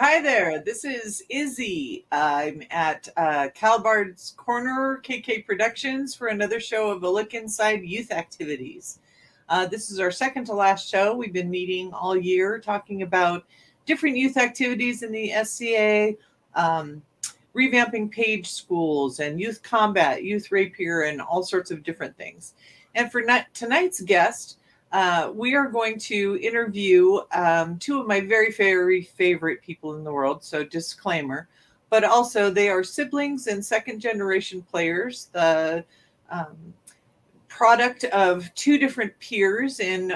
Hi there. This is Izzy. I'm at Kal-bardr's Corner KK Productions for another show of A Look Inside Youth Activities. This is our second to last show. We've been meeting all year talking about different youth activities in the SCA, revamping page schools and youth combat, youth rapier, and all sorts of different things. And for tonight's guest, we are going to interview two of my very, very favorite people in the world. So disclaimer, but also they are siblings and second generation players, the product of two different peers in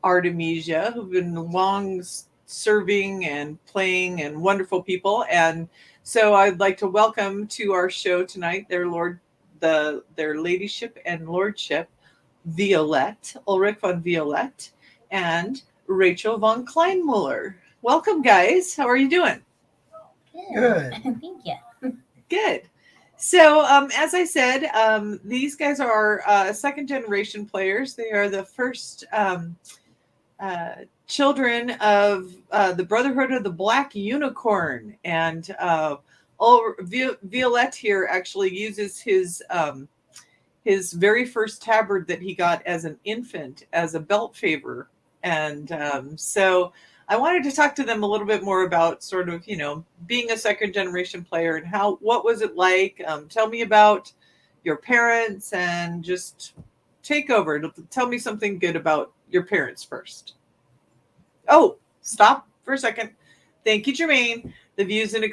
Artemisia who've been long serving and playing and wonderful people. And so I'd like to welcome to our show tonight their ladyship and lordship, Violett, Ulrich von Violett, and Rachel von Kleinmuller. Welcome, guys. How are you doing? Good. Thank you. Good. So, as I said, these guys are second generation players. They are the first children of the Brotherhood of the Black Unicorn. And Violett here actually uses his very first tabard that he got as an infant as a belt favor. And so I wanted to talk to them a little bit more about sort of, being a second generation player and what was it like? Tell me about your parents and just take over. Tell me something good about your parents first. Oh, stop for a second. Thank you, Jermaine. The views and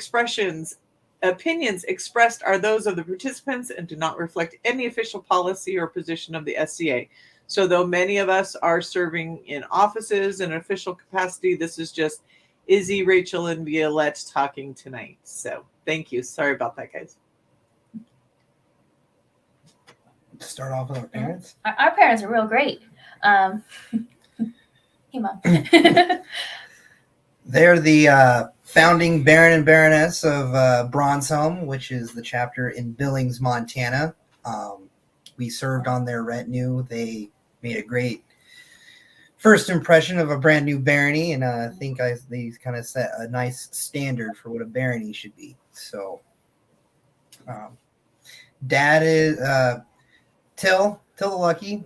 opinions expressed are those of the participants and do not reflect any official policy or position of the SCA. So though many of us are serving in offices in official capacity, this is just Izzy, Rachel, and Violett talking tonight. So thank you. Sorry about that, guys. Start off with our parents. Our parents are real great. Hey, Mom. They're the founding Baron and Baroness of Bronsholm, which is the chapter in Billings, Montana. We served on their retinue. They made a great first impression of a brand new barony, and I think they kind of set a nice standard for what a barony should be. So, Dad is Till the Lucky.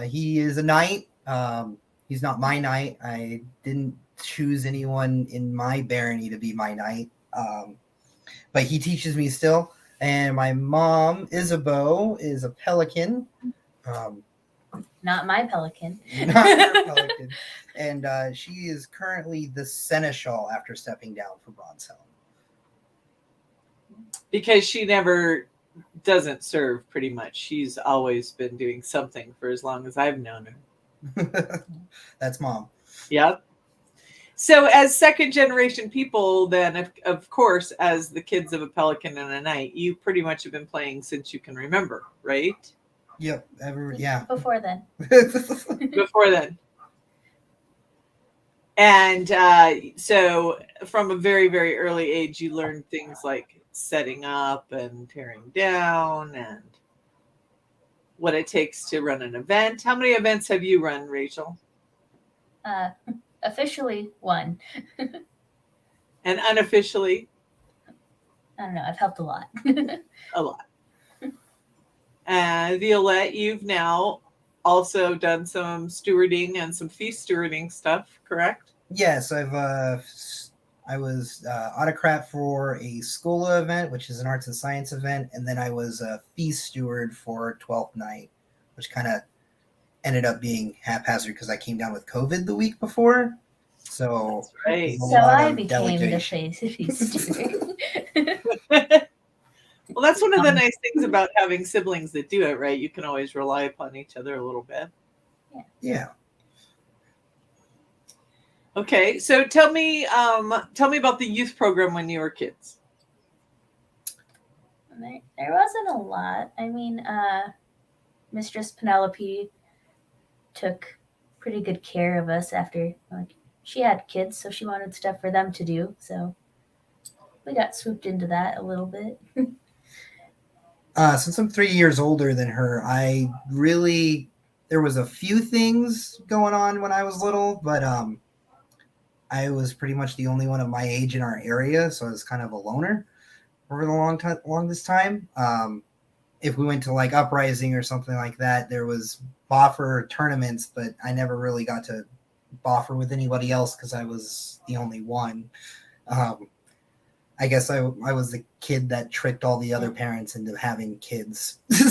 He is a knight. He's not my knight. I didn't choose anyone in my barony to be my knight, but he teaches me still. And my mom, Isabeau, is a pelican. Not my pelican. Not your pelican. And she is currently the seneschal after stepping down for Bronsholm. Because she never doesn't serve, pretty much. She's always been doing something for as long as I've known her. That's Mom. Yep. So as second generation people, then, of course, as the kids of a pelican and a knight, you pretty much have been playing since you can remember, right? Yep. Yeah. Before then. Before then. And so from a very, very early age, you learned things like setting up and tearing down and what it takes to run an event. How many events have you run, Rachel? Officially one. And unofficially? I don't know. I've helped a lot. A lot. Violett, you've now also done some stewarding and some feast stewarding stuff, correct? Yes, I was autocrat for a Schola event, which is an arts and science event, and then I was a feast steward for 12th night, which kind of ended up being haphazard because I came down with COVID the week before. So, that's right. So I became the feast steward. Well, that's one of the nice things about having siblings that do it, right? You can always rely upon each other a little bit. Yeah. Okay, so tell me about the youth program when you were kids. There wasn't a lot. I mean, Mistress Penelope took pretty good care of us after, she had kids, so she wanted stuff for them to do. So we got swooped into that a little bit. Since I'm 3 years older than her, there was a few things going on when I was little, but I was pretty much the only one of my age in our area, so I was kind of a loner over the longest time. If we went to like Uprising or something like that, there was boffer tournaments, but I never really got to boffer with anybody else because I was the only one. I guess I was the kid that tricked all the other parents into having kids. With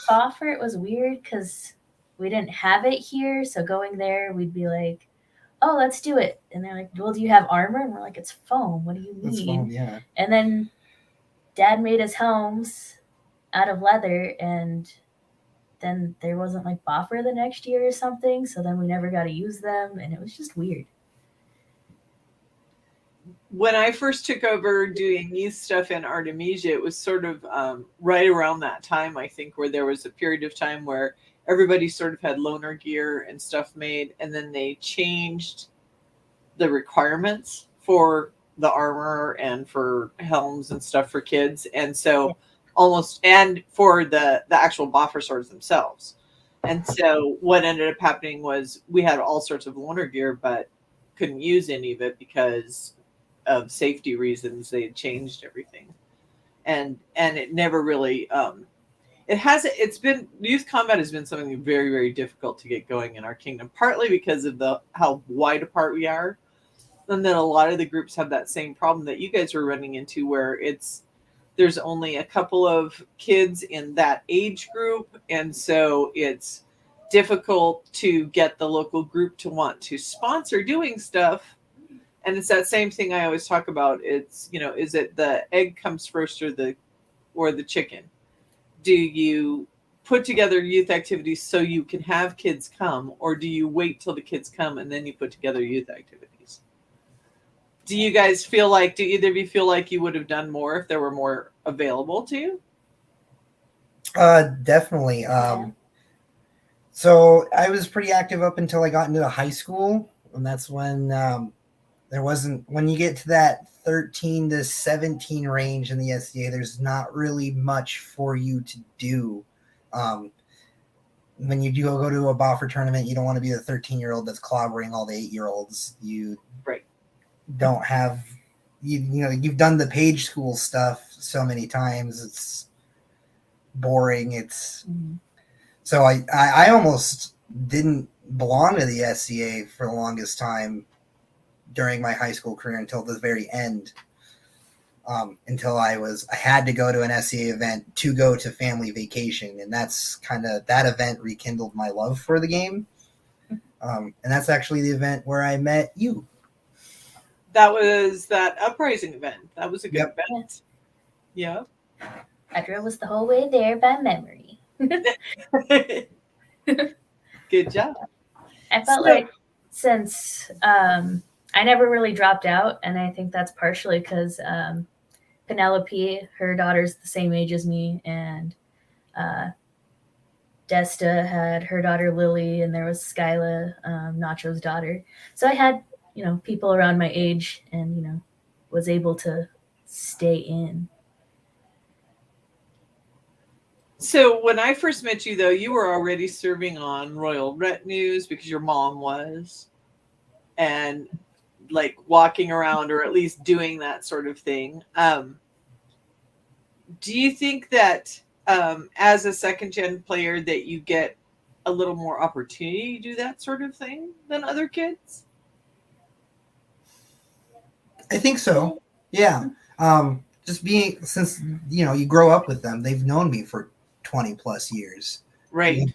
boffer, it was weird because we didn't have it here. So going there, we'd be like, "Oh, let's do it," and they're like, "Well, do you have armor?" And we're like, "It's foam. What do you That's mean?" fun, yeah. And then Dad made his helms out of leather, and then there wasn't like boffer the next year or something. So then we never got to use them, and it was just weird. When I first took over doing youth stuff in Artemisia, it was sort of right around that time, I think, where there was a period of time where everybody sort of had loaner gear and stuff made, and then they changed the requirements for the armor and for helms and stuff for kids. And so almost, and for the actual boffer swords themselves. And so what ended up happening was we had all sorts of loaner gear, but couldn't use any of it because of safety reasons. They had changed everything, and it never really it's been, youth combat has been something very, very difficult to get going in our kingdom, partly because of how wide apart we are, and then a lot of the groups have that same problem that you guys are running into, where there's only a couple of kids in that age group, and so it's difficult to get the local group to want to sponsor doing stuff. And it's that same thing I always talk about. It's, is it the egg comes first or the chicken? Do you put together youth activities so you can have kids come, or do you wait till the kids come and then you put together youth activities? Do you guys feel like, do either of you feel like you would have done more if there were more available to you? Definitely. So I was pretty active up until I got into high school, and that's when when you get to that 13 to 17 range in the SCA, there's not really much for you to do. When you do go to a boffer tournament, you don't want to be the 13-year-old that's clobbering all the 8-year-olds. You Right. don't have, you've done the page school stuff so many times. It's boring. So I almost didn't belong to the SCA for the longest time during my high school career until the very end. Until I had to go to an SCA event to go to family vacation, and that's that event rekindled my love for the game. And that's actually the event where I met you. That was that Uprising event. That was a good event. Yeah. I drove us the whole way there by memory. Good job. I felt like since I never really dropped out, and I think that's partially because Penelope, her daughter's the same age as me, and Desta had her daughter Lily, and there was Skyla, Nacho's daughter. So I had, people around my age, and was able to stay in. So when I first met you, though, you were already serving on royal retinues because your mom was, and like walking around, or at least doing that sort of thing. Do you think that as a second gen player that you get a little more opportunity to do that sort of thing than other kids? I think so. Yeah. Just since you grow up with them, they've known me for 20 plus years. Right.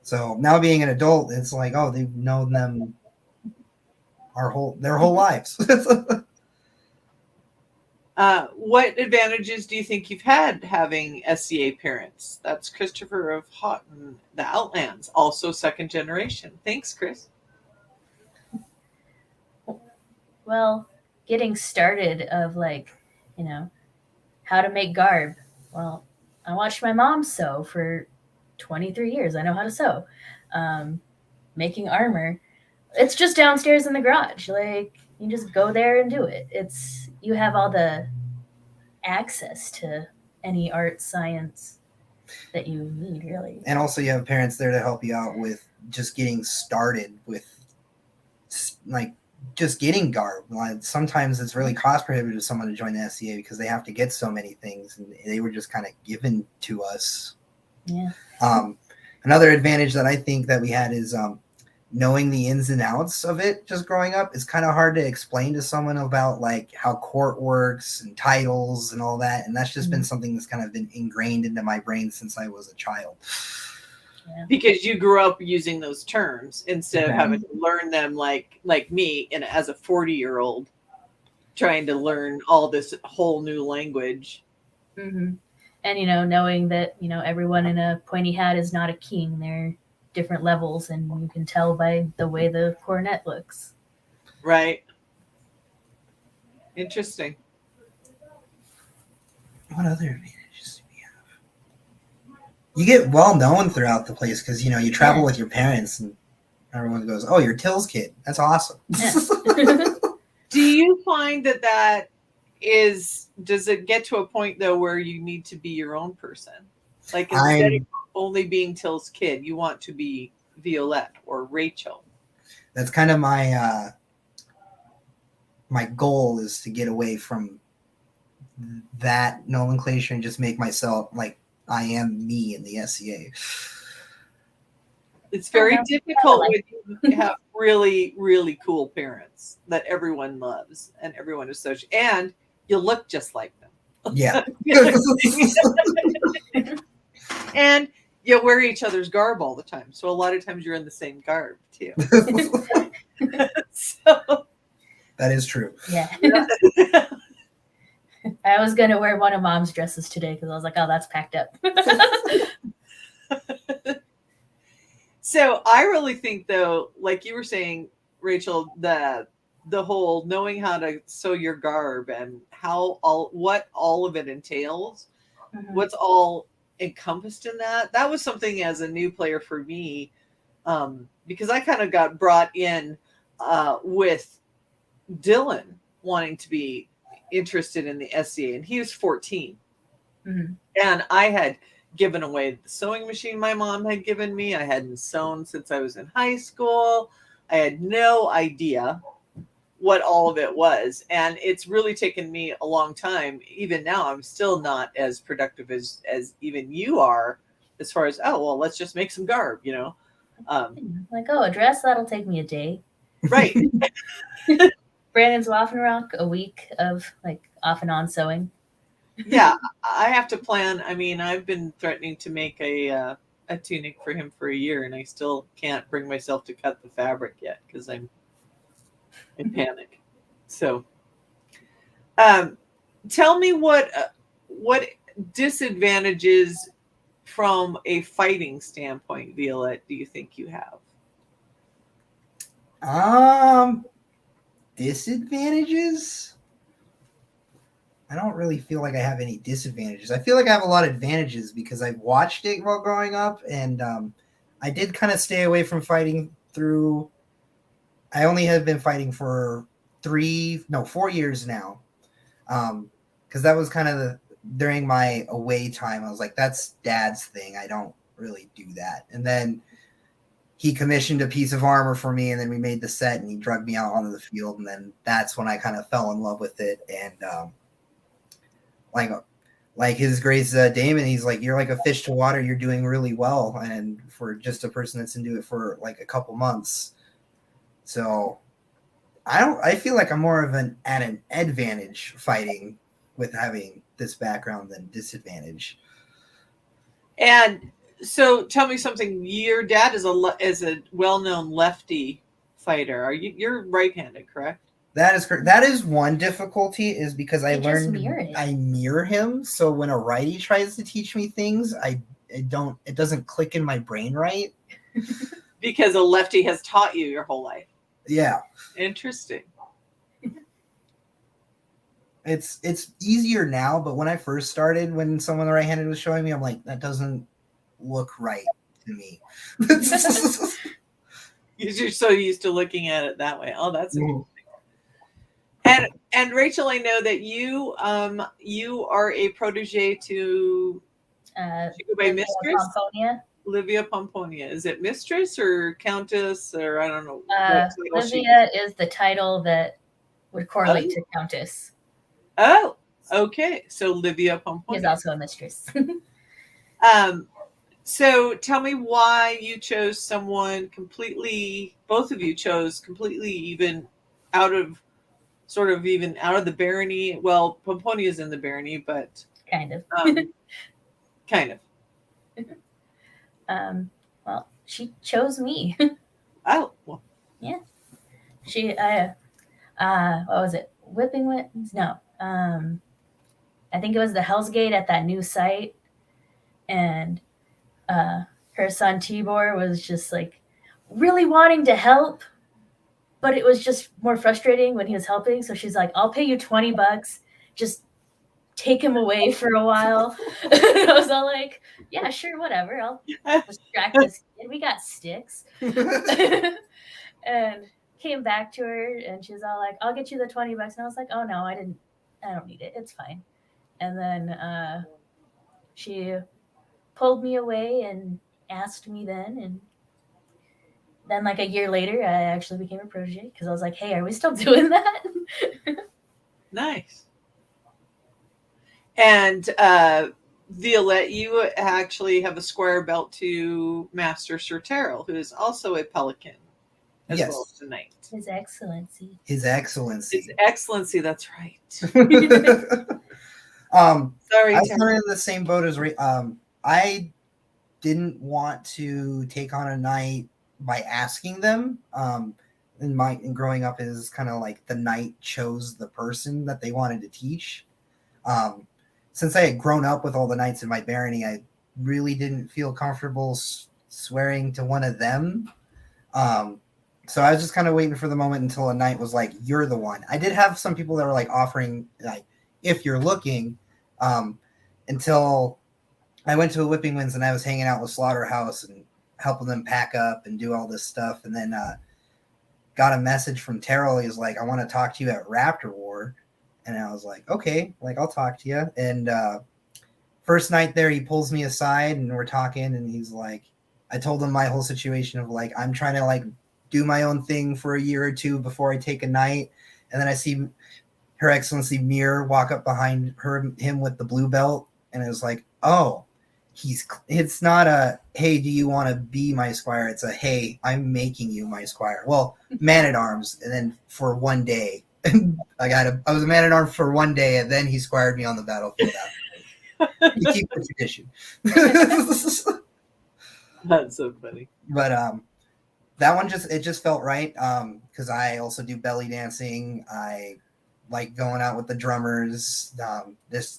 So now being an adult, it's like, oh, they've known them their whole lives. What advantages do you think you've had having SCA parents? That's Christopher of Houghton, the Outlands, also second generation. Thanks, Chris. Well, getting started of how to make garb. Well, I watched my mom sew for 23 years. I know how to sew. Making armor, it's just downstairs in the garage. Like, you just go there and do it. You have all the access to any art, science that you need, really. And also you have parents there to help you out with just getting started with like just getting garb. Like sometimes it's really cost prohibitive to someone to join the SCA because they have to get so many things, and they were just kind of given to us. Yeah. Another advantage that I think that we had is knowing the ins and outs of it. Just growing up, it's kind of hard to explain to someone about like how court works and titles and all that, and that's just been something that's kind of been ingrained into my brain since I was a child. Yeah. Because you grew up using those terms instead of having to learn them like me and as a 40-year-old trying to learn all this whole new language. Mm-hmm. And knowing that everyone in a pointy hat is not a king. They're different levels, and you can tell by the way the coronet looks. Right. Interesting. What other advantages do we have? You get well known throughout the place because you travel with your parents, and everyone goes, "Oh, you're Till's kid. That's awesome." Yeah. Do you find that does it get to a point though where you need to be your own person? Like instead of only being Till's kid, you want to be Violett or Rachel. That's kind of my my goal is to get away from that nomenclature and just make myself like I am me in the SCA. It's very difficult when you have really, really cool parents that everyone loves and everyone associates, and you look just like them. Yeah. And you wear each other's garb all the time. So a lot of times you're in the same garb too. So that is true. Yeah. I was going to wear one of Mom's dresses today because I was like, oh, that's packed up. So I really think though, like you were saying, Rachel, the whole knowing how to sew your garb and what all of it entails, what's all encompassed in that was something as a new player for me, because I kind of got brought in with Dylan wanting to be interested in the SCA, and he was 14, and I had given away the sewing machine my mom had given me. I hadn't sewn since I was in high school. I had no idea what all of it was. And it's really taken me a long time. Even now, I'm still not as productive as even you are, as far as, oh, well, let's just make some garb, Like, a dress, that'll take me a day. Right. Brandon's off and around a week of like off and on sewing. Yeah, I have to plan. I mean, I've been threatening to make a tunic for him for a year, and I still can't bring myself to cut the fabric yet because I'm in panic. So, tell me what disadvantages from a fighting standpoint, Violett, do you think you have? Disadvantages? I don't really feel like I have any disadvantages. I feel like I have a lot of advantages because I've watched it while growing up, and I did kind of stay away from fighting through. I only have been fighting for 4 years now, because that was kind of during my away time. I was like, that's Dad's thing. I don't really do that. And then he commissioned a piece of armor for me, and then we made the set, and he dragged me out onto the field, and then that's when I kind of fell in love with it. And like His Grace Damon, he's like, you're like a fish to water. You're doing really well, and for just a person that's into it for like a couple months. So I feel like I'm more of at an advantage fighting with having this background than disadvantage. And so tell me something. Your dad is a well-known lefty fighter. You're right-handed, correct? That is correct. That is one difficulty, is because I learned I mirror him. So when a righty tries to teach me things, it doesn't click in my brain right. Because a lefty has taught you your whole life. Yeah. Interesting. It's easier now, but when I first started, when someone right-handed was showing me, I'm like, that doesn't look right to me. You're so used to looking at it that way. Oh, that's interesting. And Rachel, I know that you are a protege to go by Mistress. Livia Pomponia? Is it mistress or countess or I don't know? Livia is the title that would correlate to countess. Oh, okay. So Livia Pomponia is also a mistress. So tell me why you chose someone completely. Both of you chose completely even out of the barony. Well, Pomponia is in the barony, but kind of. Kind of. Well, she chose me. Oh, well. Yeah. She, what was it? Whipping Winds? No. I think it was the Hell's Gate at that new site. And her son Tibor was just like really wanting to help, but it was just more frustrating when he was helping. So she's like, I'll pay you $20. Just take him away for a while. I was all like, yeah, sure, whatever. I'll distract this kid. We got sticks. And came back to her and she was all like, I'll get you the $20. And I was like, oh no, I don't need it. It's fine. And then she pulled me away and asked me then. And then like a year later, I actually became a protege because I was like, hey, are we still doing that? Nice. And Violett, you actually have a squire belt to Master Sir Terrell, who is also a pelican, as well as a knight. His Excellency. His Excellency. His Excellency, that's right. Sorry, I was Terrell. kind of in the same boat as I didn't want to take on a knight by asking them. In growing up is kind of like the knight chose the person that they wanted to teach. Since I had grown up with all the knights in my barony, I really didn't feel comfortable swearing to one of them. So I was just kind of waiting for the moment until a knight was like, you're the one. I did have some people that were like offering, like, if you're looking, until I went to a Whipping Winds and I was hanging out with Slaughterhouse and helping them pack up and do all this stuff. And then got a message from Terrell. He was like, I want to talk to you at Raptor War. And I was like, okay, like I'll talk to you. And first night there, he pulls me aside and we're talking. And he's like, I told him my whole situation of like, I'm trying to like do my own thing for a year or two before I take a night. And then I see Her Excellency Mir walk up behind him with the blue belt. And it was like, oh, it's not a, hey, do you want to be my squire? It's a, hey, I'm making you my squire. Well, man-at-arms. And then for one day, I was a man-at-arms for one day, and then he squired me on the battlefield after. You keep the tradition. That's so funny. But that one just felt right because I also do belly dancing. I like going out with the drummers.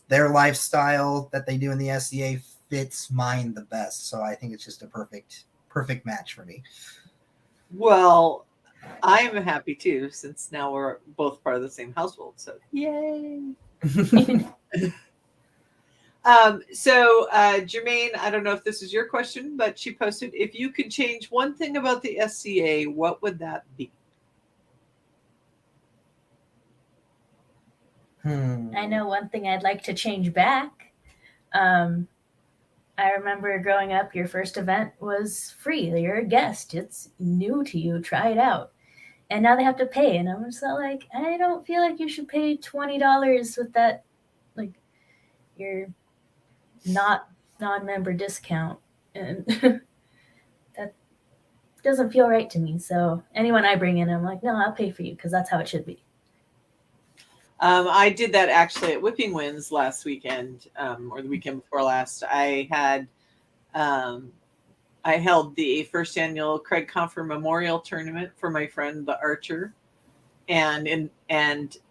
Their lifestyle that they do in the SCA fits mine the best. So I think it's just a perfect match for me. Well, I'm happy too, since now we're both part of the same household. So yay! So Jermaine, I don't know if this is your question, but she posted, if you could change one thing about the SCA, what would that be? I know one thing I'd like to change back. I remember growing up, your first event was free. You're a guest. It's new to you. Try it out. And now they have to pay. And I'm just like, I don't feel like you should pay $20 with that, like, your not non-member discount. And that doesn't feel right to me. So anyone I bring in, I'm like, no, I'll pay for you because that's how it should be. I did that actually at Whipping Winds last weekend, or the weekend before last. I held the first annual Craig Confer Memorial Tournament for my friend, the archer. And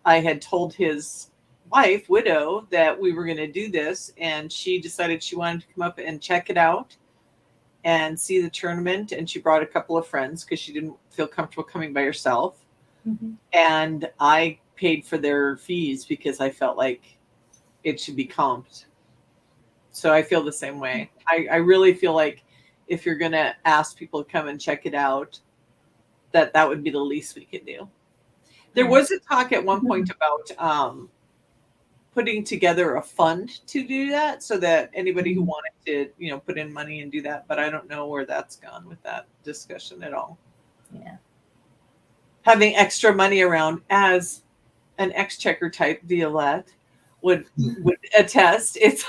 I had told his wife, widow, that we were going to do this. And she decided she wanted to come up and check it out and see the tournament. And she brought a couple of friends because she didn't feel comfortable coming by herself. Mm-hmm. And I paid for their fees because I felt like it should be comped. So I feel the same way. I really feel like if you're going to ask people to come and check it out, that would be the least we could do. There was a talk at one point about putting together a fund to do that, so that anybody who wanted to, put in money and do that. But I don't know where that's gone with that discussion at all. Yeah. Having extra money around, as an exchequer type Violett would attest, it's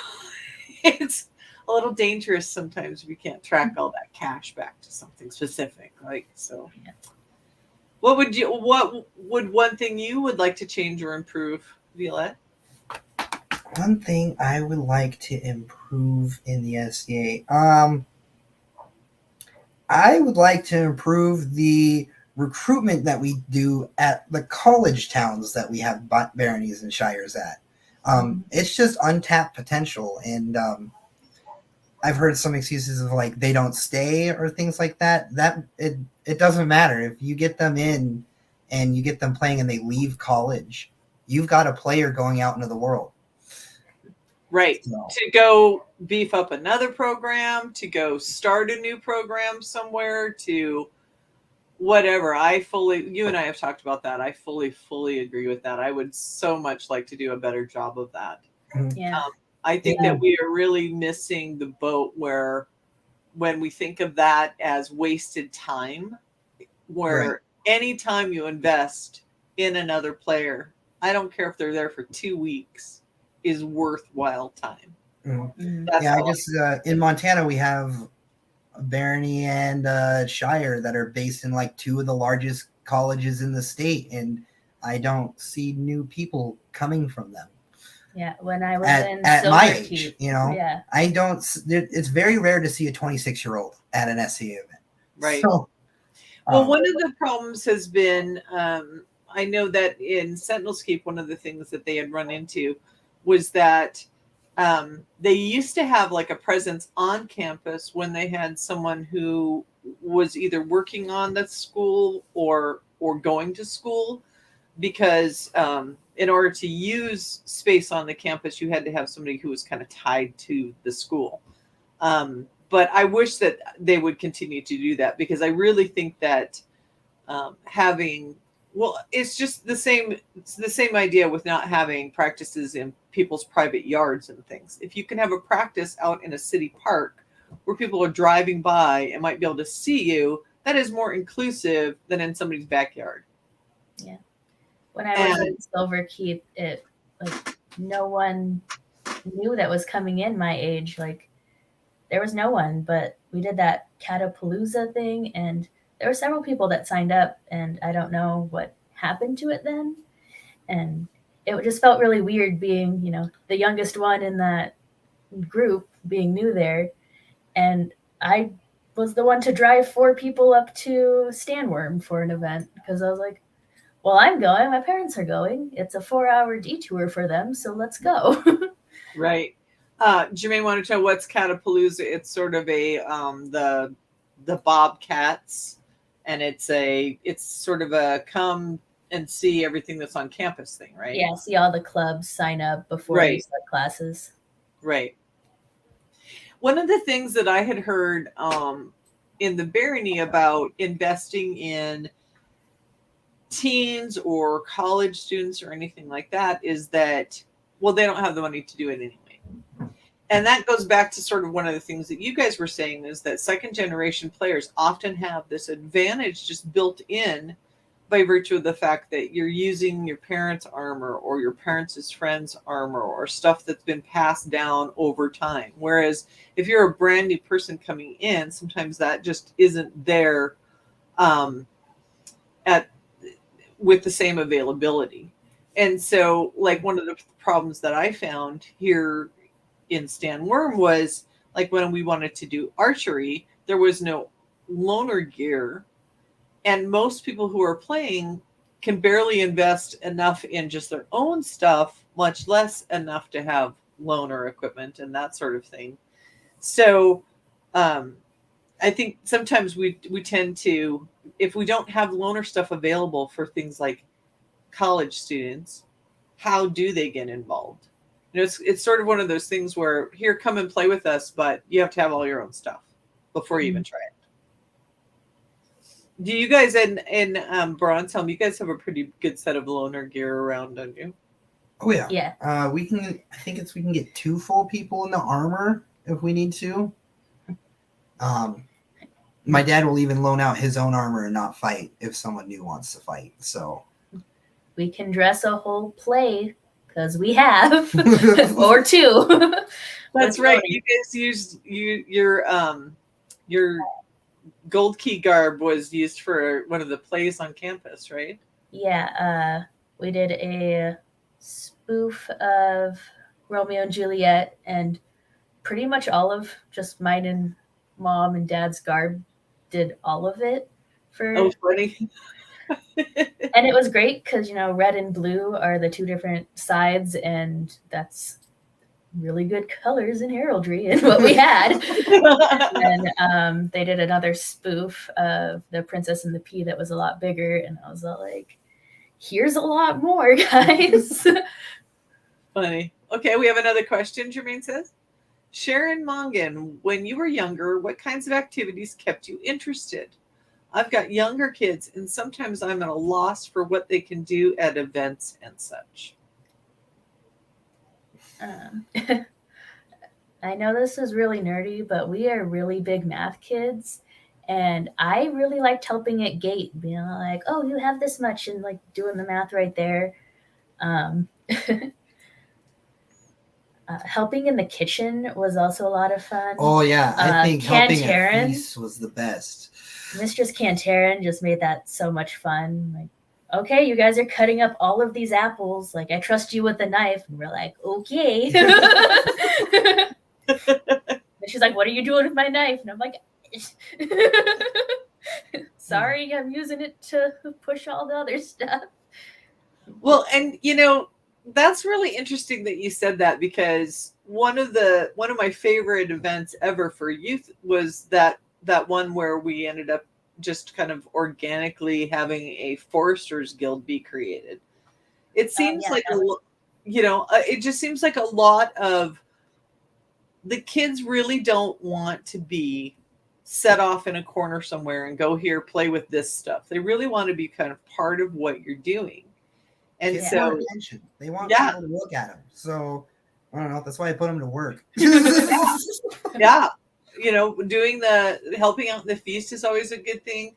a little dangerous sometimes if you can't track all that cash back to something specific, right? So Yeah. what would one thing you would like to change or improve, Violett? One thing I would like to improve in the SCA, I would like to improve the recruitment that we do at the college towns that we have baronies and shires at. It's just untapped potential, and I've heard some excuses of like they don't stay or things like that. It doesn't matter if you get them in and you get them playing and they leave college. You've got a player going out into the world. Right. So, To go beef up another program, to go start a new program somewhere, to whatever. You and I have talked about that. I fully agree with that. I would so much like to do a better job of that. Yeah. I think that we are really missing the boat where, when we think of that as wasted time, where any time you invest in another player, I don't care if they're there for 2 weeks, is worthwhile time. I guess in Montana we have a barony and shire that are based in like two of the largest colleges in the state, and I don't see new people coming from them. Yeah, when I was at my age, Yeah. I don't. It's very rare to see a 26-year-old at an SCA event. Right. So, well, one of the problems has been, I know that in Sentinel's Keep, one of the things that they had run into was that they used to have like a presence on campus when they had someone who was either working on the school or going to school, because in order to use space on the campus, you had to have somebody who was kind of tied to the school. But I wish that they would continue to do that, because I really think that it's just the same. It's the same idea with not having practices in people's private yards and things. If you can have a practice out in a city park where people are driving by and might be able to see you, that is more inclusive than in somebody's backyard. Yeah. When I was in Silver Keep, no one knew that was coming in my age. Like, there was no one, but we did that Catapalooza thing, and there were several people that signed up, and I don't know what happened to it then. And it just felt really weird being, the youngest one in that group, being new there. And I was the one to drive 4 people up to Stanworm for an event, because I was like, well, I'm going. My parents are going. It's a 4-hour detour for them, so let's go. Right. Jermaine wanted to know what's Catapalooza. It's sort of a the Bobcats, and it's sort of a come and see everything that's on campus thing, right? Yeah, see all the clubs sign up before you start classes. Right. One of the things that I had heard in the barony about investing in teens or college students or anything like that is that, well, they don't have the money to do it anyway. And that goes back to sort of one of the things that you guys were saying, is that second generation players often have this advantage just built in by virtue of the fact that you're using your parents' armor or your parents' friends' armor or stuff that's been passed down over time. Whereas if you're a brand new person coming in, sometimes that just isn't there with the same availability. And so, like, one of the problems that I found here in Stan Worm was, like, when we wanted to do archery, there was no loaner gear, and most people who are playing can barely invest enough in just their own stuff, much less enough to have loaner equipment and that sort of thing. So I think sometimes we tend to, if we don't have loaner stuff available for things like college students, how do they get involved? It's sort of one of those things where, here, come and play with us, but you have to have all your own stuff before you even try it. Do you guys in Bronze Helm, you guys have a pretty good set of loaner gear around, don't you? Oh yeah. Yeah. We can. I think we can get 2 full people in the armor if we need to. My dad will even loan out his own armor and not fight if someone new wants to fight. So We can dress a whole play because we have or 2. That's right. You guys used your gold key garb was used for one of the plays on campus, right? Yeah, we did a spoof of Romeo and Juliet, and pretty much all of just mine and mom and dad's garb did all of it for. Oh, funny. And it was great because red and blue are the 2 different sides, and that's really good colors in heraldry and what we had. And they did another spoof of the Princess and the Pea that was a lot bigger, and I was all like, here's a lot more, guys. Funny. Okay, we have another question. Jermaine says, Sharon Mongan, when you were younger, what kinds of activities kept you interested? I've got younger kids, and sometimes I'm at a loss for what they can do at events and such. I know this is really nerdy, but we are really big math kids, and I really liked helping at gate, being like, oh, you have this much, and like doing the math right there. Helping in the kitchen was also a lot of fun. Oh yeah, I think helping at Cantarin feasts was the best. Mistress Cantarin just made that so much fun. Like, okay, you guys are cutting up all of these apples. Like, I trust you with the knife. And we're like, okay. And she's like, what are you doing with my knife? And I'm like, sorry, I'm using it to push all the other stuff. Well, and that's really interesting that you said that, because one of my favorite events ever for youth was that one where we ended up just kind of organically having a Foresters Guild be created. It seems it just seems like a lot of the kids really don't want to be set off in a corner somewhere and go here, play with this stuff. They really want to be kind of part of what you're doing. And Kids so want attention. They want people to look at them. So I don't know. That's why I put them to work. Yeah. Doing helping out in the feast is always a good thing.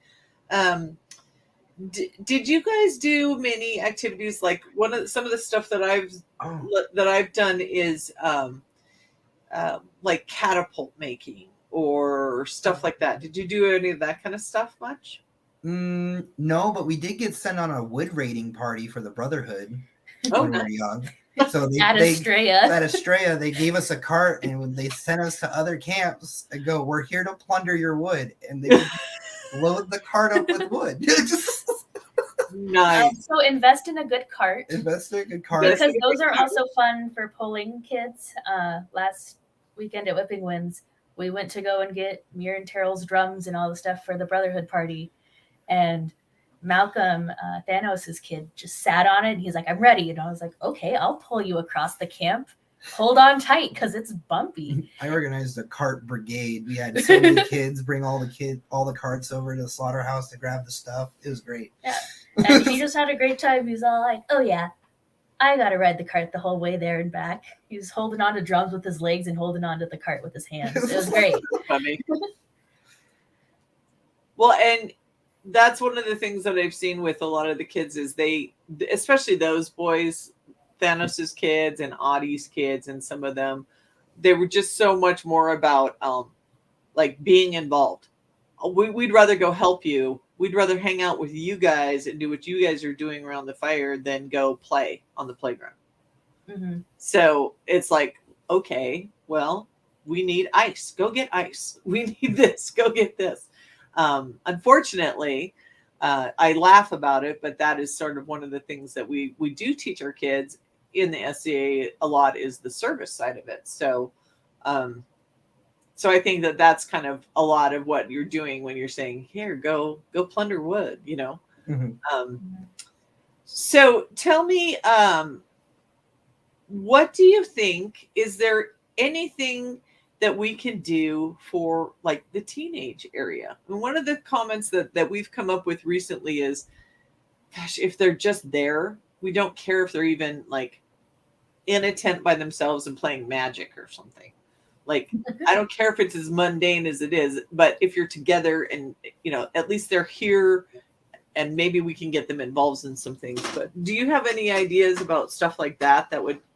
Did you guys do many activities? Like some of the stuff that I've done is like catapult making or stuff like that. Did you do any of that kind of stuff much? No, but we did get sent on a wood raiding party for the Brotherhood when we were young. So at Estrella, they gave us a cart and they sent us to other camps and go, we're here to plunder your wood. And they would load the cart up with wood. Nice. So invest in a good cart. Invest in a good cart. Because those are also fun for pulling kids. Last weekend at Whipping Winds, we went to go and get Mir and Terrell's drums and all the stuff for the Brotherhood party. And Malcolm, Thanos' kid, just sat on it. And he's like, I'm ready. And I was like, okay, I'll pull you across the camp. Hold on tight because it's bumpy. I organized a cart brigade. We had so many kids bring all the carts over to the slaughterhouse to grab the stuff. It was great. Yeah. And he just had a great time. He was all like, oh yeah, I got to ride the cart the whole way there and back. He was holding on to drums with his legs and holding on to the cart with his hands. It was great. Funny. Well, and that's one of the things that I've seen with a lot of the kids is especially those boys, Thanos's kids and Audie's kids, and some of them, they were just so much more about like being involved. We'd rather go help you. We'd rather hang out with you guys and do what you guys are doing around the fire than go play on the playground. Mm-hmm. So it's like, okay, well, we need ice. Go get ice. We need this. Go get this. Unfortunately, I laugh about it, but that is sort of one of the things that we do teach our kids in the SCA a lot is the service side of it. So, so I think that's kind of a lot of what you're doing when you're saying, here, go plunder wood, Mm-hmm. So tell me, what do you think, is there anything that we can do for like the teenage area? And one of the comments that we've come up with recently is, gosh, if they're just there, we don't care if they're even like in a tent by themselves and playing magic or something. Like, I don't care if it's as mundane as it is, but if you're together and, at least they're here and maybe we can get them involved in some things. But do you have any ideas about stuff like that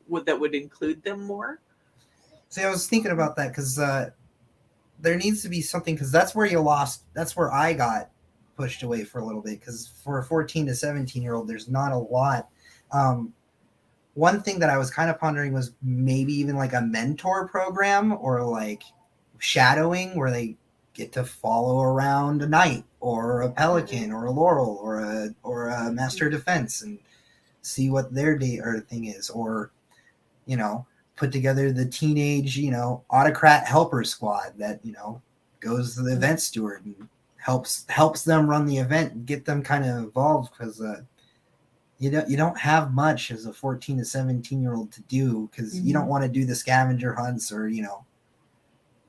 would include them more? See, I was thinking about that because there needs to be something, because that's where I got pushed away for a little bit, because for a 14 to 17-year-old, there's not a lot. One thing that I was kind of pondering was maybe even like a mentor program or like shadowing where they get to follow around a knight or a pelican or a laurel or a master of defense and see what their thing is, or put together the teenage autocrat helper squad that goes to the event steward and helps them run the event and get them kind of involved, because you don't have much as a 14 to 17-year-old to do, because you don't want to do the scavenger hunts or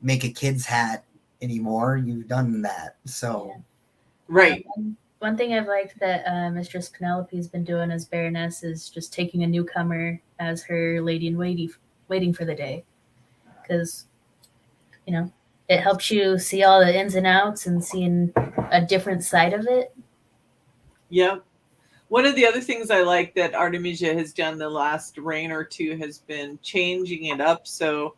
make a kid's hat anymore. You've done that. So right. One thing I've liked that Mistress Penelope's been doing as Baroness is just taking a newcomer as her lady in waiting for the day, because it helps you see all the ins and outs and seeing a different side of it. Yep. One of the other things I like that Artemisia has done the last reign or two has been changing it up so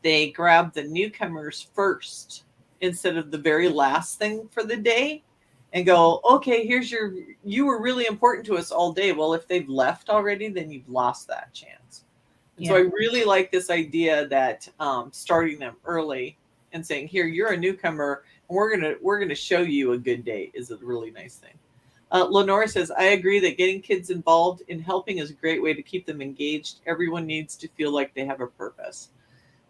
they grab the newcomers first instead of the very last thing for the day and go, okay, you were really important to us all day. Well, if they've left already, then you've lost that chance. Yeah. So I really like this idea that starting them early and saying, here, you're a newcomer, and we're gonna show you a good day is a really nice thing. Lenore says, I agree that getting kids involved in helping is a great way to keep them engaged. Everyone needs to feel like they have a purpose.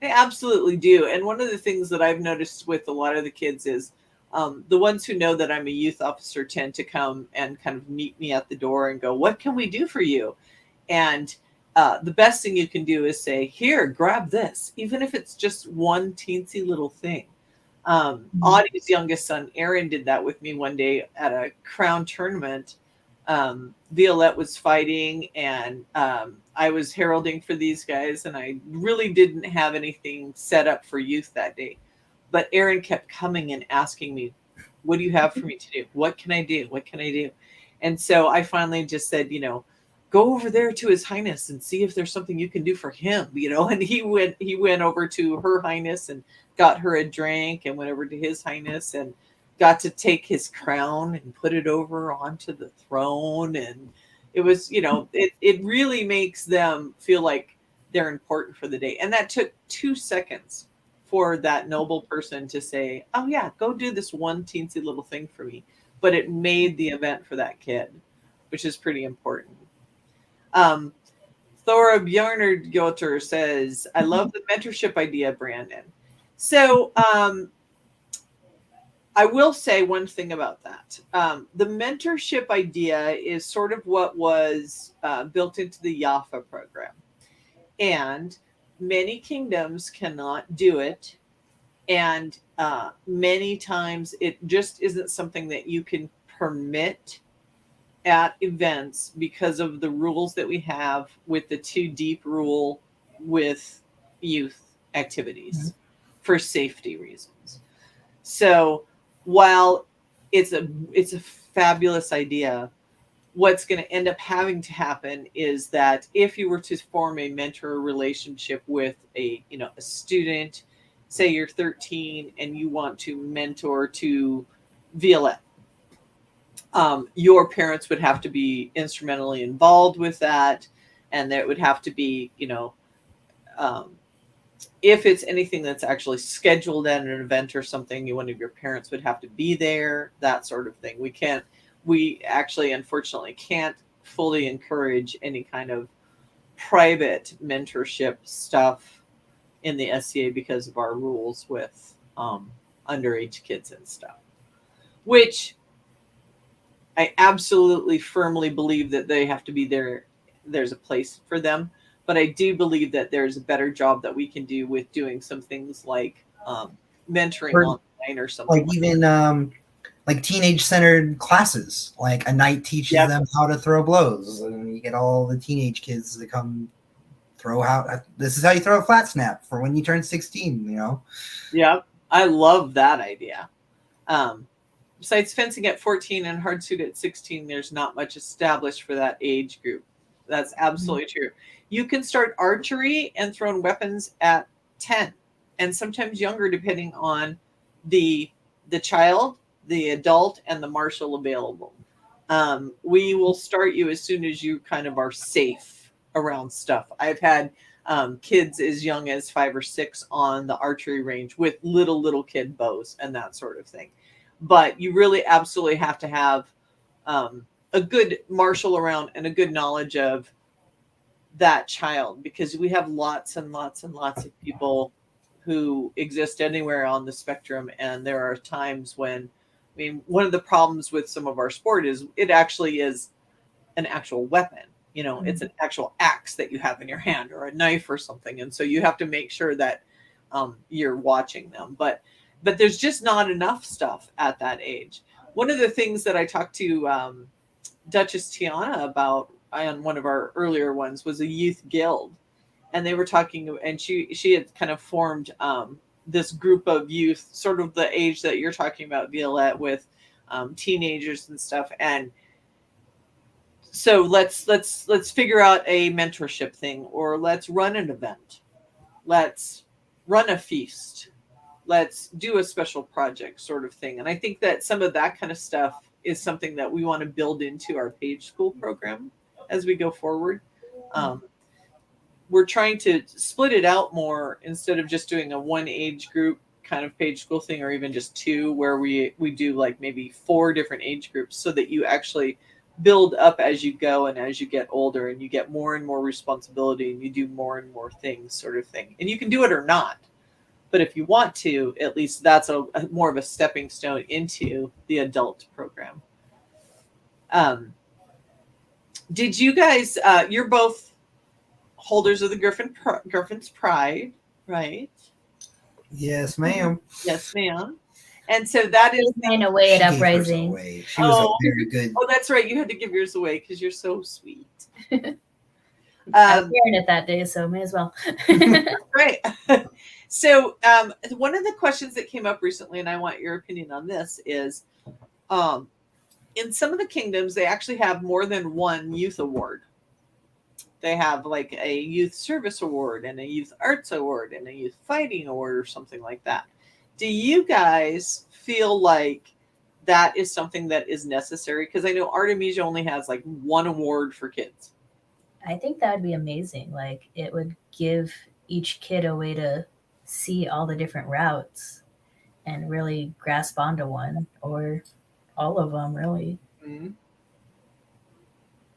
They absolutely do. And one of the things that I've noticed with a lot of the kids is the ones who know that I'm a youth officer tend to come and kind of meet me at the door and go, what can we do for you? And the best thing you can do is say, here, grab this, even if it's just one teensy little thing. Audie's youngest son, Aaron, did that with me one day at a crown tournament. Violett was fighting and I was heralding for these guys, and I really didn't have anything set up for youth that day. But Aaron kept coming and asking me, what do you have for me to do? What can I do? What can I do? And so I finally just said, go over there to His Highness and see if there's something you can do for him, and he went over to Her Highness and got her a drink and went over to His Highness and got to take his crown and put it over onto the throne. And it was, it really makes them feel like they're important for the day. And that took 2 seconds for that noble person to say, oh yeah, go do this one teensy little thing for me. But it made the event for that kid, which is pretty important. Thora Bjargeyjardóttir says, I love the mentorship idea, Brandon. So I will say one thing about that. The mentorship idea is sort of what was built into the Jaffa program. And many kingdoms cannot do it. And many times it just isn't something that you can permit at events because of the rules that we have with the too deep rule with youth activities for safety reasons. So while it's a fabulous idea, what's going to end up having to happen is that if you were to form a mentor relationship with a student, say you're 13 and you want to mentor to Violett, your parents would have to be instrumentally involved with that, and there would have to be, if it's anything that's actually scheduled at an event or something, one of your parents would have to be there, that sort of thing. We actually, unfortunately, can't fully encourage any kind of private mentorship stuff in the SCA because of our rules with underage kids and stuff, which I absolutely firmly believe that they have to be there. There's a place for them. But I do believe that there's a better job that we can do with doing some things like mentoring online or something. Like even like teenage-centered classes. Like a knight teaches them how to throw blows. And you get all the teenage kids to come this is how you throw a flat snap for when you turn 16, Yeah, I love that idea. Besides fencing at 14 and hardsuit at 16, there's not much established for that age group. That's absolutely true. You can start archery and thrown weapons at 10 and sometimes younger, depending on the child, the adult, and the marshal available. We will start you as soon as you kind of are safe around stuff. I've had kids as young as 5 or 6 on the archery range with little kid bows and that sort of thing. But you really absolutely have to have a good marshal around and a good knowledge of that child, because we have lots and lots and lots of people who exist anywhere on the spectrum. And there are times when, one of the problems with some of our sport is it actually is an actual weapon. It's an actual axe that you have in your hand or a knife or something. And so you have to make sure that you're watching them. But there's just not enough stuff at that age. One of the things that I talked to Duchess Tiana about on one of our earlier ones was a youth guild. And they were talking, and she had kind of formed this group of youth, sort of the age that you're talking about, Violett, with teenagers and stuff. And so let's figure out a mentorship thing, or let's run an event. Let's run a feast. Let's do a special project sort of thing. And I think that some of that kind of stuff is something that we want to build into our Page School program as we go forward. We're trying to split it out more instead of just doing a one age group kind of Page School thing, or even just 2, where we do like maybe 4 different age groups, so that you actually build up as you go and as you get older and you get more and more responsibility and you do more and more things sort of thing. And you can do it or not. But if you want to, at least that's a more of a stepping stone into the adult program. Did you guys, you're both holders of the Griffin's Pride, right? Yes, ma'am. Yes, ma'am. And so that is mine away at Uprising. She was a very good. Oh, that's right. You had to give yours away because you're so sweet. I was wearing it that day, so may as well. Right. So one of the questions that came up recently, and I want your opinion on this, is in some of the kingdoms, they actually have more than one youth award. They have like a youth service award and a youth arts award and a youth fighting award or something like that. Do you guys feel like that is something that is necessary? Because I know Artemisia only has like 1 award for kids. I think that would be amazing. Like, it would give each kid a way to see all the different routes and really grasp onto one, or all of them, really. Mm-hmm.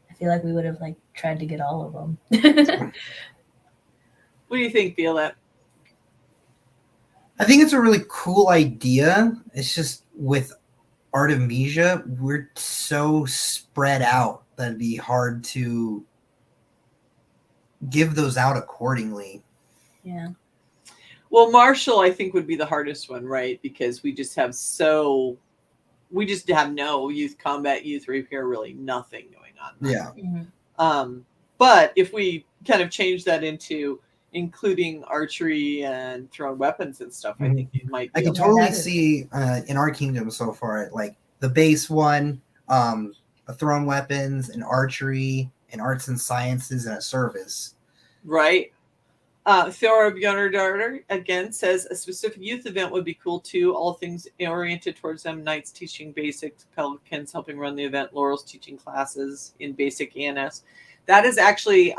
I feel like we would have like tried to get all of them. What do you think, Violett? I think it's a really cool idea. It's just with Artemisia, we're so spread out that it'd be hard to give those out accordingly. Yeah. Well, Marshall, I think, would be the hardest one, right? Because we just have no youth combat, youth repair, really nothing going on. Yeah. Mm-hmm. But if we kind of change that into including archery and thrown weapons and stuff, I think you might be I can totally see in our kingdom so far, like the base one, a thrown weapons, an archery, an arts and sciences, and a service. Right. Thora Bjargeyjardóttir again says a specific youth event would be cool too. All things oriented towards them. Knights teaching basics, Pelicans helping run the event, Laurel's teaching classes in basic ENS. That is actually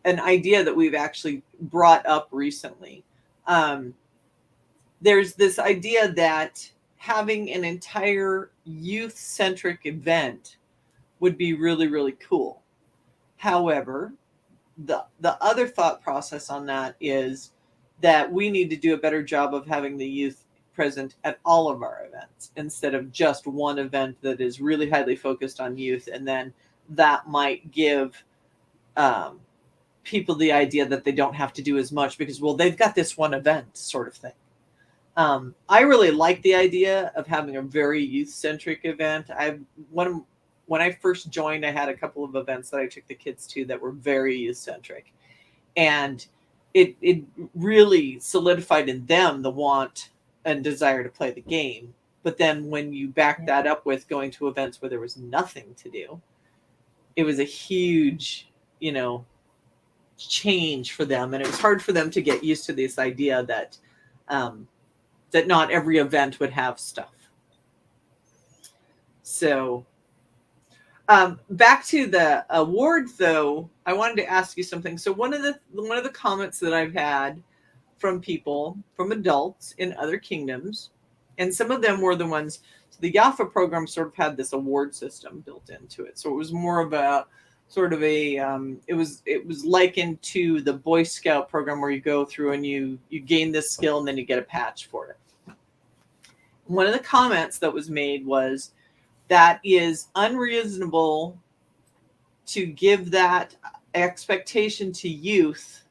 an idea that we've actually brought up recently. There's this idea that having an entire youth-centric event would be really, really cool. However, the other thought process on that is that we need to do a better job of having the youth present at all of our events instead of just one event that is really highly focused on youth. And then that might give people the idea that they don't have to do as much because, well, they've got this one event sort of thing. I really like the idea of having a very youth-centric event. when I first joined, I had a couple of events that I took the kids to that were very youth centric, and it really solidified in them the want and desire to play the game. But then when you back that up with going to events where there was nothing to do, it was a huge, change for them, and it was hard for them to get used to this idea that that not every event would have stuff. So back to the awards, though, I wanted to ask you something. So one of the comments that I've had from people, from adults in other kingdoms, and some of them were the ones. So the Yafa program sort of had this award system built into it. So it was more of a sort of a it was likened to the Boy Scout program where you go through and you gain this skill and then you get a patch for it. One of the comments that was made was that is unreasonable to give that expectation to youth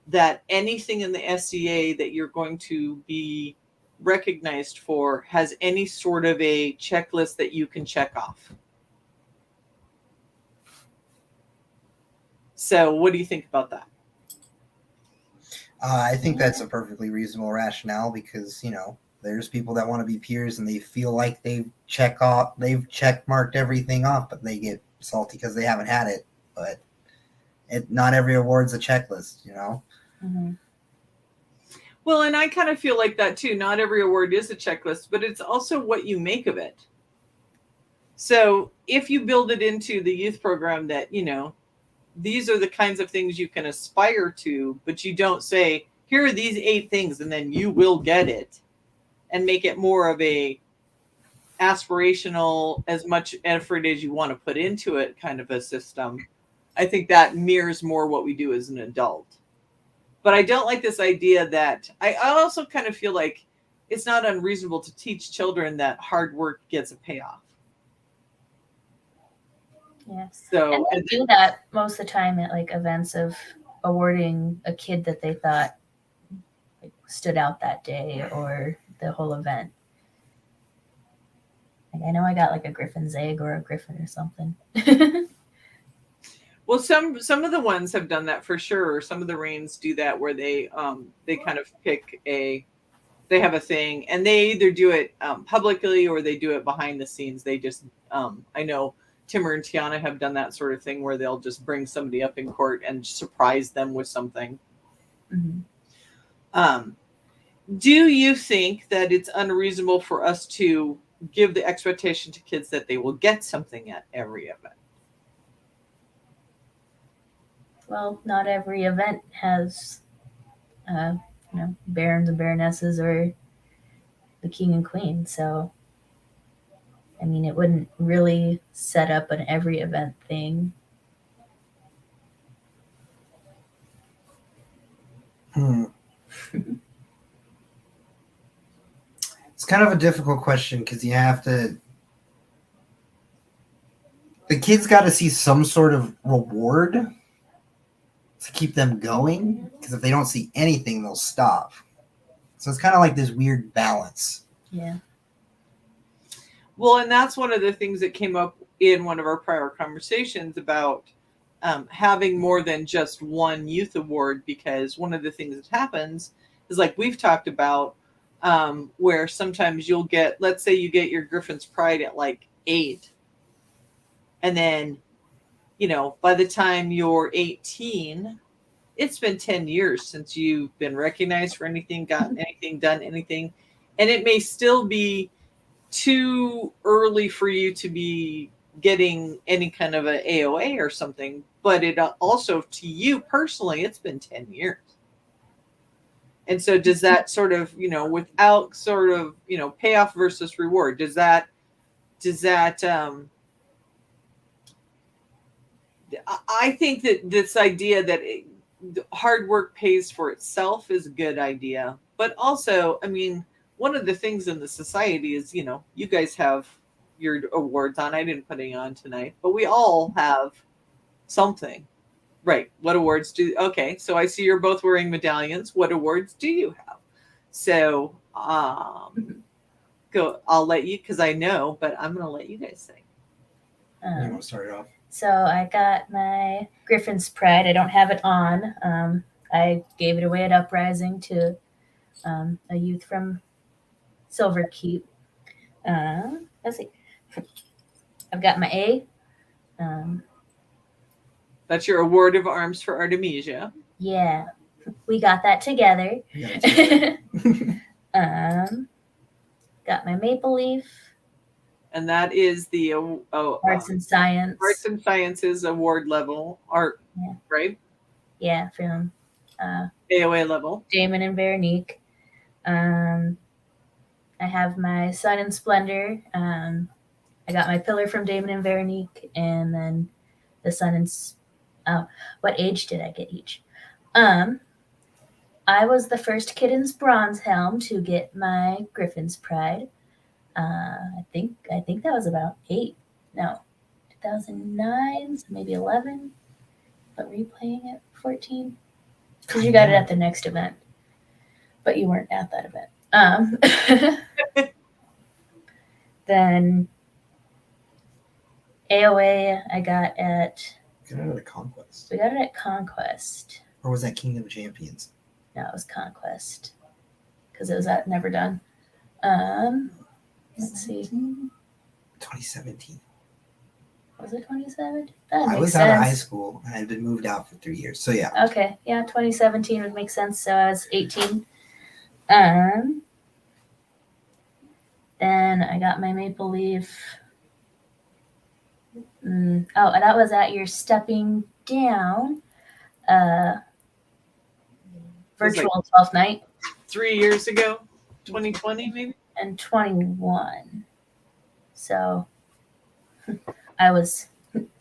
that anything in the SCA that you're going to be recognized for has any sort of a checklist that you can check off. So what do you think about that? I think that's a perfectly reasonable rationale because, there's people that want to be peers and they feel like they've check marked everything off, but they get salty because they haven't had it. But not every award's a checklist, Mm-hmm. Well, and I kind of feel like that too. Not every award is a checklist, but it's also what you make of it. So if you build it into the youth program that, these are the kinds of things you can aspire to, but you don't say, here are these 8 things, and then you will get it, and make it more of a aspirational, as much effort as you want to put into it kind of a system. I think that mirrors more what we do as an adult. But I don't like this idea that I also kind of feel like it's not unreasonable to teach children that hard work gets a payoff. Yeah. So and they do that most of the time at like events of awarding a kid that they thought like stood out that day or the whole event. Like I know I got like a griffin's egg or a griffin or something. Well, some of the ones have done that for sure. Some of the reigns do that where they kind of pick they have a thing and they either do it publicly or they do it behind the scenes. They just I know Timur and Tiana have done that sort of thing where they'll just bring somebody up in court and surprise them with something. Mm-hmm. Do you think that it's unreasonable for us to give the expectation to kids that they will get something at every event? Well, not every event has, barons and baronesses or the king and queen. So, I mean, it wouldn't really set up an every event thing. It's kind of a difficult question because you have to. The kids got to see some sort of reward to keep them going, because if they don't see anything, they'll stop. So it's kind of like this weird balance. Yeah. Well, and that's one of the things that came up in one of our prior conversations about having more than just one youth award, because one of the things that happens is like we've talked about where sometimes you'll get, let's say you get your Griffin's Pride at like 8. And then, by the time you're 18, it's been 10 years since you've been recognized for anything, gotten anything, done anything. And it may still be too early for you to be getting any kind of an AOA or something. But it also, to you personally, it's been 10 years. And so does that sort of, without sort of, payoff versus reward, does that I think that this idea that hard work pays for itself is a good idea. But also, I mean, one of the things in the society is, you guys have your awards on. I didn't put any on tonight, but we all have something. Right. What awards okay. So I see you're both wearing medallions. What awards do you have? So go, I'll let you, because I know, but I'm going to let you guys say. You want to start it off? So I got my Griffin's Pride. I don't have it on. I gave it away at Uprising to a youth from Silver Keep. Let's see. I've got my A. That's your award of arms for Artemisia. Yeah, we got that together. Got my Maple Leaf. And that is the Arts and Science. Arts and Sciences award level art, right? Yeah, from AOA level. Damon and Veronique. I have my Sun and Splendor. I got my Pillar from Damon and Veronique, and then the Sun and what age did I get each? I was the first Kitten's Bronze Helm to get my Griffin's Pride. I think that was about 2009, so maybe 11, but replaying it 14 because you got it at the next event, but you weren't at that event. Then AOA I got at Conquest. We got it at Conquest. Or was that Kingdom of Champions? No, it was Conquest because it was at Never Done. Let's see. 2017. Was it 2017? I was out of high school. I had been moved out for 3 years. So yeah. Okay. Yeah, 2017 would make sense. So I was 18. Then I got my Maple Leaf. And that was at your Stepping Down virtual 12th night. 3 years ago, 2020 maybe? And 21. So I was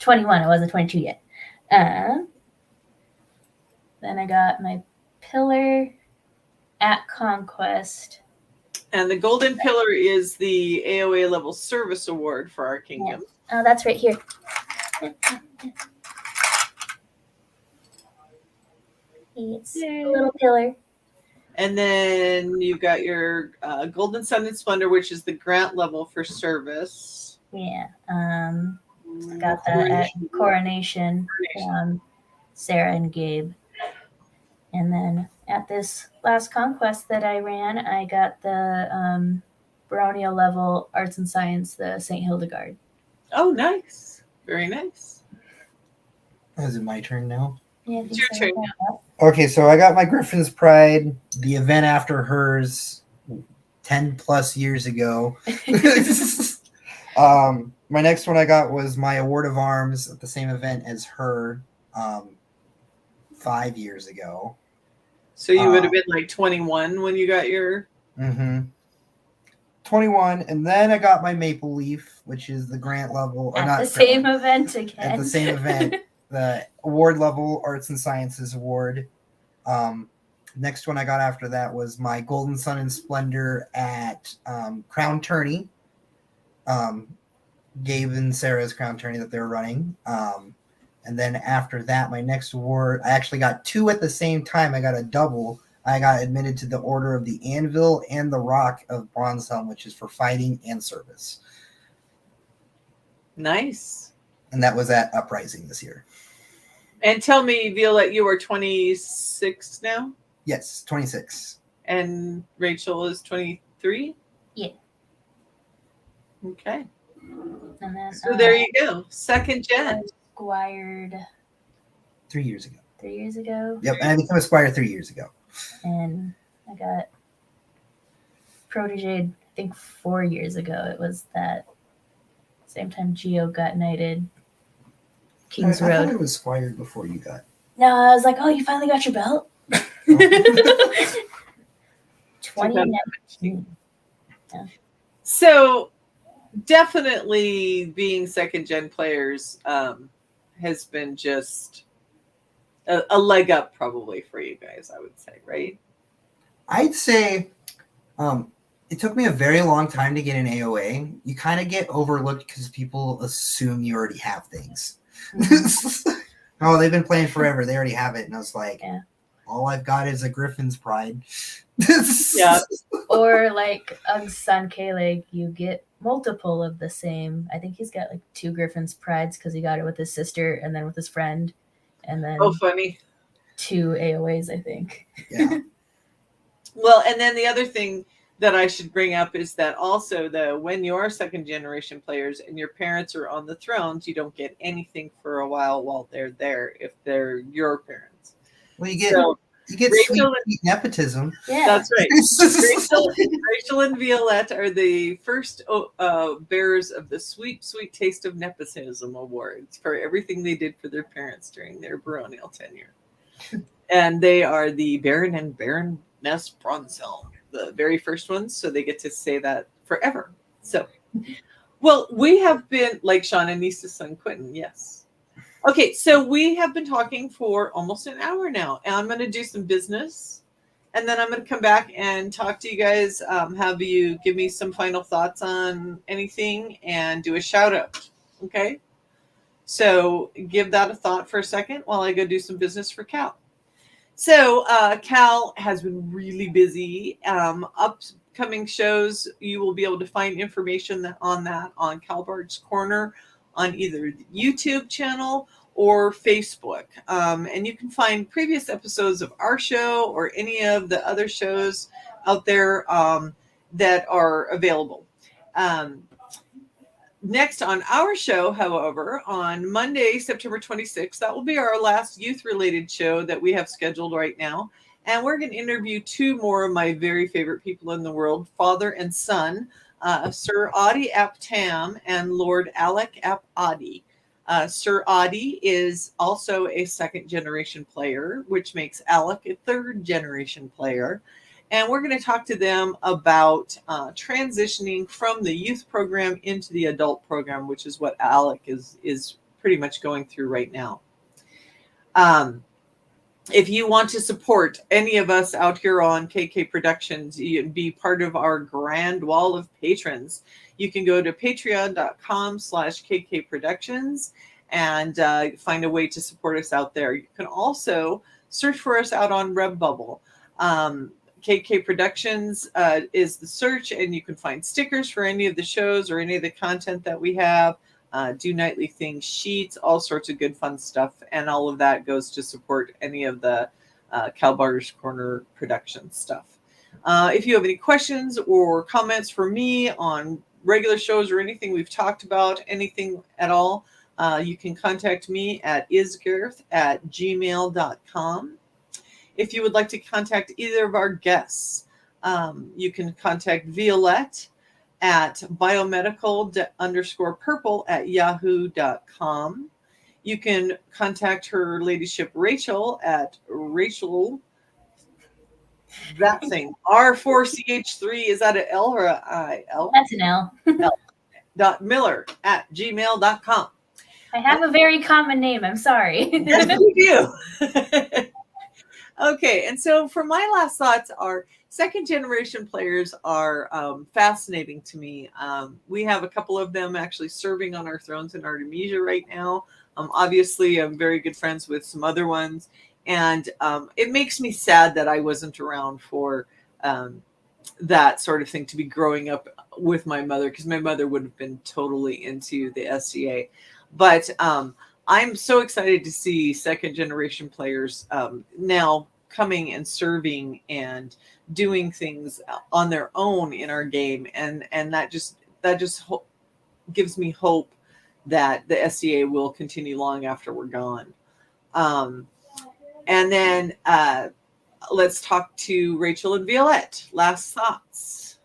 21. I wasn't 22 yet. Then I got my Pillar at Conquest. And the Golden Pillar is the AOA level service award for our kingdom. Oh, that's right here. It's a little pillar. And then you got your Golden Sun and Splendor, which is the grant level for service. Yeah. I got that at Coronation from Sarah and Gabe. And then at this last Conquest that I ran, I got the Baronia level Arts and Science, the St. Hildegard. Oh, nice. Very nice. Is it my turn now? Yeah, It's your turn now. Okay, so I got my Griffin's Pride, the event after hers 10 plus years ago. My next one I got was my Award of Arms at the same event as her 5 years ago. So you would have been like 21 when you got your... 21, and then I got my Maple Leaf, which is the grant level. At the same event again. At the same event. The award level Arts and Sciences Award. Next one I got after that was my Golden Sun and Splendor at Crown Tourney. Gabe and Sarah's Crown Tourney that they were running. And then after that, my next award, I actually got two at the same time. I got a double. I got admitted to the Order of the Anvil and the Rock of Bronze Helm, which is for fighting and service. Nice. And that was at Uprising this year. And tell me, Violett, you are 26 now? Yes, 26. And Rachel is 23? Yeah. Okay. And then, So there you go. Second gen. Squired 3 years ago. 3 years ago. Yep, and I became a Squire 3 years ago. And I got Protégé, I think 4 years ago. It was that same time Geo got knighted. King's I Road. thought it was Squire before you got. No, I was like, oh, you finally got your belt? 2019. Yeah. So definitely being second gen players has been just a leg up probably for you guys, I would say, right? I'd say it took me a very long time to get an AOA. You kind of get overlooked because people assume you already have things. Mm-hmm. Oh, they've been playing forever. They already have it. And I was like, yeah. all I've got is a Griffin's pride. Yeah. Or like Ug's son K-Leg, you get multiple of the same. I think he's got like 2 Griffin's prides because he got it with his sister and then with his friend, and then Oh, funny. 2 AOAs, I think. Yeah. Well, and then the other thing that I should bring up is that also when you're second generation players and your parents are on the thrones, you don't get anything for a while they're there if they're your parents. Well, you get So Rachel sweet nepotism. Yeah. that's right. Rachel and Violett are the first bearers of the Sweet Taste of Nepotism Awards for everything they did for their parents during their baronial tenure. And they are the Baron and Baroness Bronzelm, the very first ones, so they get to say that forever. So, well, we have been, like Sean and Nisa's son Quentin, yes. Okay, so we have been talking for almost an hour now, and I'm going to do some business, and then I'm going to come back and talk to you guys, have you give me some final thoughts on anything, and do a shout out, okay? So give that a thought for a second while I go do some business for Cal. So Cal has been really busy. Upcoming shows, you will be able to find information on that on Kal-bardr's Corner on either the YouTube channel or Facebook. And you can find previous episodes of our show or any of the other shows out there that are available. Next on our show, however, on Monday, September 26th, that will be our last youth-related show that we have scheduled right now. And we're going to interview 2 more of my very favorite people in the world, father and son, Sir Adi ap Tam and Lord Alec ap Adi. Sir Adi is also a second-generation player, which makes Alec a third-generation player. And we're going to talk to them about transitioning from the youth program into the adult program, which is what Alec is pretty much going through right now. If you want to support any of us out here on KK Productions, you be part of our grand wall of patrons, you can go to patreon.com/KK Productions and find a way to support us out there. You can also search for us out on Redbubble. KK Productions is the search, and you can find stickers for any of the shows or any of the content that we have. Do nightly things, sheets, all sorts of good fun stuff, and all of that goes to support any of the Kal-bardr's Corner production stuff. If you have any questions or comments for me on regular shows or anything we've talked about, anything at all, you can contact me at isgerth@gmail.com. If you would like to contact either of our guests, you can contact Violett at biomedical_purple@yahoo.com. You can contact her ladyship Rachel at Rachel, that thing, R4CH3, is that an L or an I? L? That's an L. Miller@gmail.com. I have a very common name. I'm sorry. Yes, you do. Okay, and so for my last thoughts are second generation players are fascinating to me. We have a couple of them actually serving on our thrones in Artemisia right now. Obviously, I'm very good friends with some other ones, and it makes me sad that I wasn't around for that sort of thing, to be growing up with my mother, because my mother would have been totally into the SCA. But I'm so excited to see second generation players now coming and serving and doing things on their own in our game, and that just gives me hope that the SCA will continue long after we're gone. And then let's talk to Rachel and Violett. Last thoughts.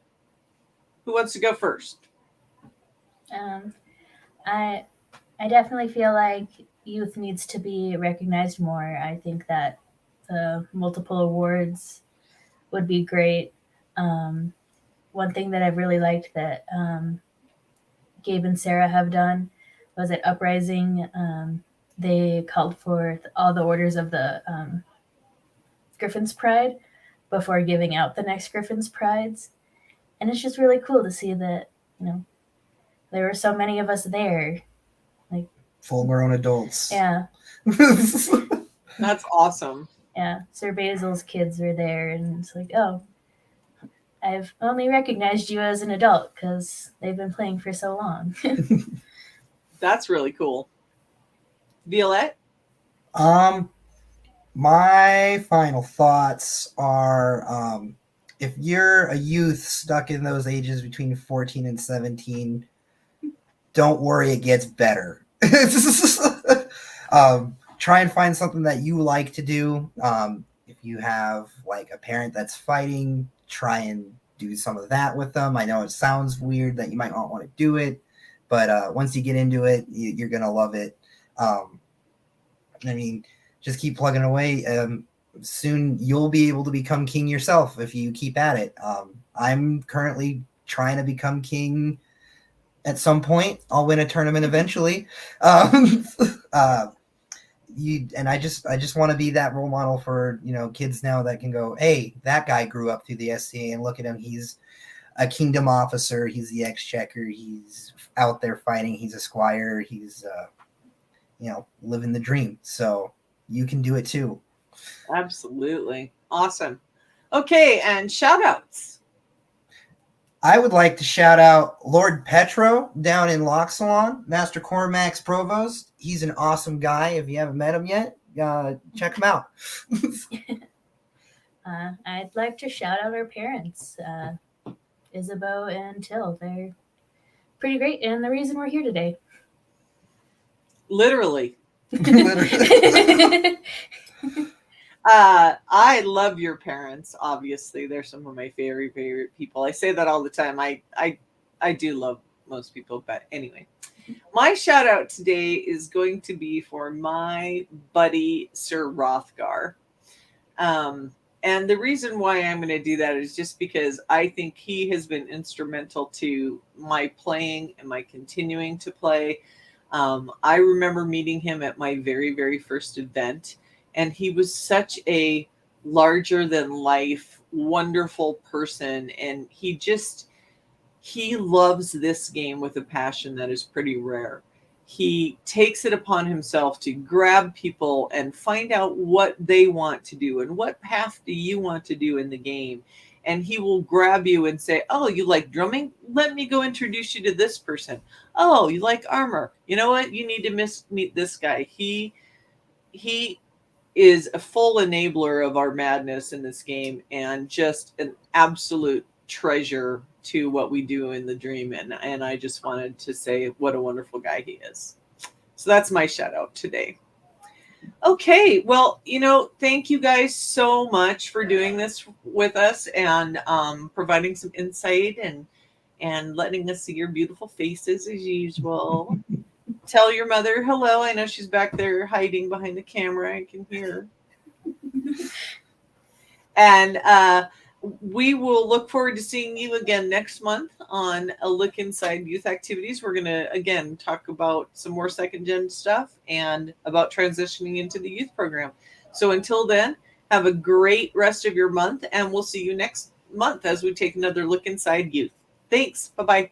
Who wants to go first? I definitely feel like youth needs to be recognized more. I think that the multiple awards would be great. One thing that I've really liked that Gabe and Sarah have done was at Uprising. They called for all the orders of the Griffin's Pride before giving out the next Griffin's Prides. And it's just really cool to see that, there were so many of us there. Full grown adults. Yeah. That's awesome. Yeah, Sir Basil's kids were there, and it's like, oh, I've only recognized you as an adult because they've been playing for so long. That's really cool. Violett? My final thoughts are if you're a youth stuck in those ages between 14 and 17, don't worry, it gets better. Try and find something that you like to do. If you have like a parent that's fighting, try and do some of that with them. I know it sounds weird that you might not want to do it, but once you get into it, you're going to love it. I mean, just keep plugging away. Soon you'll be able to become king yourself if you keep at it. I'm currently trying to become king at some point. I'll win a tournament eventually. I just want to be that role model for, kids now that can go, hey, that guy grew up through the SCA and look at him. He's a kingdom officer. He's the exchequer. He's out there fighting. He's a squire. He's, living the dream. So you can do it too. Absolutely. Awesome. Okay. And shout outs. I would like to shout out Lord Petro down in Loxalon, Master Cormac's Provost. He's an awesome guy. If you haven't met him yet, check him out. I'd like to shout out our parents, Isabeau and Till. They're pretty great, and the reason we're here today. Literally. I love your parents. Obviously, they're some of my favorite people. I say that all the time. I do love most people, but anyway, my shout out today is going to be for my buddy Sir Rothgar. And the reason why I'm going to do that is just because I think he has been instrumental to my playing and my continuing to play. I remember meeting him at my very, very first event. And he was such a larger than life, wonderful person. And he loves this game with a passion that is pretty rare. He takes it upon himself to grab people and find out what they want to do and what path do you want to do in the game. And he will grab you and say, oh, you like drumming? Let me go introduce you to this person. Oh, you like armor? You know what? You need to meet this guy. He is a full enabler of our madness in this game and just an absolute treasure to what we do in the dream. And I just wanted to say what a wonderful guy he is. So that's my shout out today. Okay. Well, thank you guys so much for doing this with us and providing some insight and letting us see your beautiful faces as usual. Tell your mother hello. I know she's back there hiding behind the camera. I can hear. And we will look forward to seeing you again next month on A Look Inside Youth Activities. We're going to, again, talk about some more second gen stuff and about transitioning into the youth program. So until then, have a great rest of your month, and we'll see you next month as we take another look inside youth. Thanks. Bye-bye.